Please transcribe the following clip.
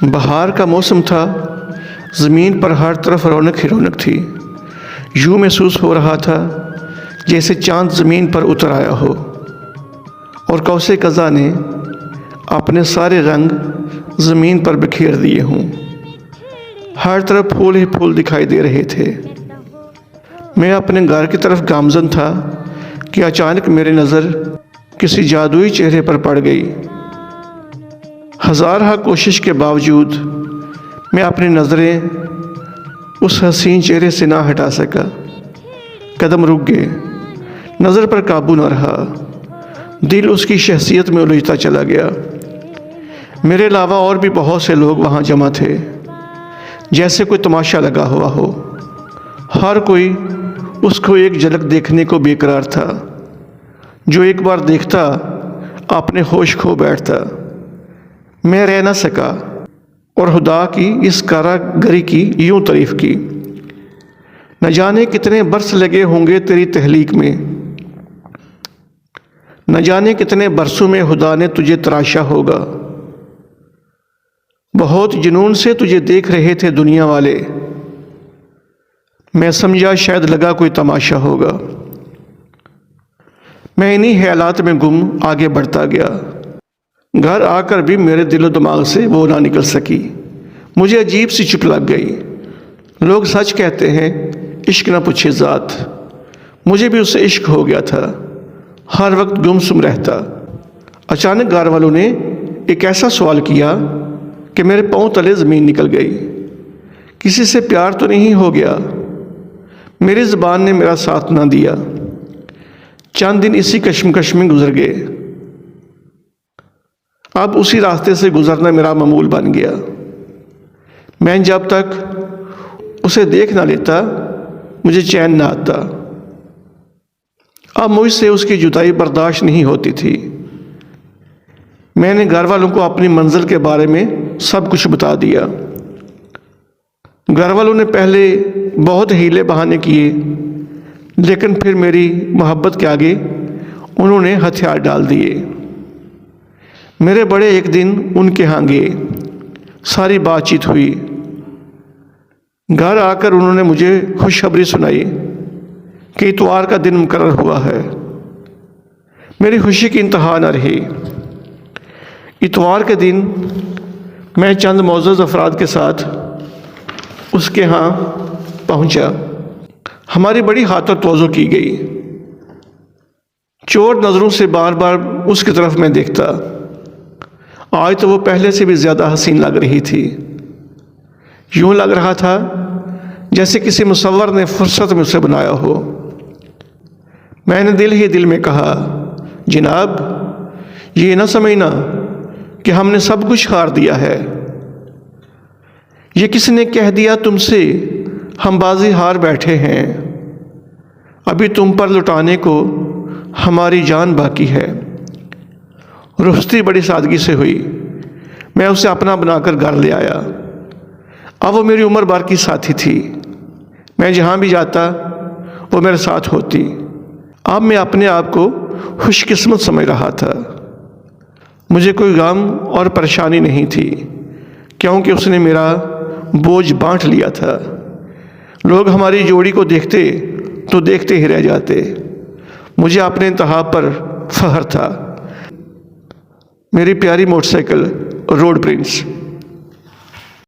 بہار کا موسم تھا، زمین پر ہر طرف رونق ہی رونق تھی۔ یوں محسوس ہو رہا تھا جیسے چاند زمین پر اتر آیا ہو اور کوثر قضا نے اپنے سارے رنگ زمین پر بکھیر دیے ہوں۔ ہر طرف پھول ہی پھول دکھائی دے رہے تھے۔ میں اپنے گھر کی طرف گامزن تھا کہ اچانک میری نظر کسی جادوئی چہرے پر پڑ گئی۔ ہزارہ کوشش کے باوجود میں اپنی نظریں اس حسین چہرے سے نہ ہٹا سکا۔ قدم رک گئے، نظر پر قابو نہ رہا، دل اس کی شخصیت میں الجھتا چلا گیا۔ میرے علاوہ اور بھی بہت سے لوگ وہاں جمع تھے، جیسے کوئی تماشا لگا ہوا ہو۔ ہر کوئی اس کو ایک جھلک دیکھنے کو بے قرار تھا۔ جو ایک بار دیکھتا اپنے ہوش کھو بیٹھتا۔ میں رہ نہ سکا اور خدا کی اس کاراگری کی یوں تعریف کی۔ نہ جانے کتنے برس لگے ہوں گے تیری تخلیق میں، نہ جانے کتنے برسوں میں خدا نے تجھے تراشا ہوگا۔ بہت جنون سے تجھے دیکھ رہے تھے دنیا والے، میں سمجھا شاید لگا کوئی تماشا ہوگا۔ میں انہی خیالات میں گم آگے بڑھتا گیا۔ گھر آ کر بھی میرے دل و دماغ سے وہ نہ نکل سکی۔ مجھے عجیب سی چپ لگ گئی۔ لوگ سچ کہتے ہیں عشق نہ پوچھے ذات، مجھے بھی اس سے عشق ہو گیا تھا۔ ہر وقت گم سم رہتا۔ اچانک گھر والوں نے ایک ایسا سوال کیا کہ میرے پاؤں تلے زمین نکل گئی۔ کسی سے پیار تو نہیں ہو گیا؟ میری زبان نے میرا ساتھ نہ دیا۔ چند دن اسی کشمکش میں گزر گئے۔ اب اسی راستے سے گزرنا میرا معمول بن گیا۔ میں جب تک اسے دیکھ نہ لیتا مجھے چین نہ آتا۔ اب مجھ سے اس کی جدائی برداشت نہیں ہوتی تھی۔ میں نے گھر والوں کو اپنی منزل کے بارے میں سب کچھ بتا دیا۔ گھر والوں نے پہلے بہت ہیلے بہانے کیے، لیکن پھر میری محبت کے آگے انہوں نے ہتھیار ڈال دیے۔ میرے بڑے ایک دن ان کے ہاں گئے، ساری بات چیت ہوئی۔ گھر آ کر انہوں نے مجھے خوشخبری سنائی کہ اتوار کا دن مقرر ہوا ہے۔ میری خوشی کی انتہا نہ رہی۔ اتوار کے دن میں چند معزز افراد کے ساتھ اس کے ہاں پہنچا۔ ہماری بڑی خاطر توضع کی گئی۔ چور نظروں سے بار بار اس کی طرف میں دیکھتا۔ آج تو وہ پہلے سے بھی زیادہ حسین لگ رہی تھی۔ یوں لگ رہا تھا جیسے کسی مصور نے فرصت میں اسے بنایا ہو۔ میں نے دل ہی دل میں کہا، جناب یہ نہ سمجھنا کہ ہم نے سب کچھ ہار دیا ہے۔ یہ کس نے کہہ دیا تم سے ہم بازی ہار بیٹھے ہیں؟ ابھی تم پر لٹانے کو ہماری جان باقی ہے۔ رخصتی بڑی سادگی سے ہوئی۔ میں اسے اپنا بنا کر گھر لے آیا۔ اب وہ میری عمر بھر کی ساتھی تھی۔ میں جہاں بھی جاتا وہ میرے ساتھ ہوتی۔ اب میں اپنے آپ کو خوش قسمت سمجھ رہا تھا۔ مجھے کوئی غم اور پریشانی نہیں تھی، کیونکہ اس نے میرا بوجھ بانٹ لیا تھا۔ لوگ ہماری جوڑی کو دیکھتے تو دیکھتے ہی رہ جاتے۔ مجھے اپنے انتہا پر فخر تھا۔ میری پیاری موٹر سائیکل روڈ پرنس۔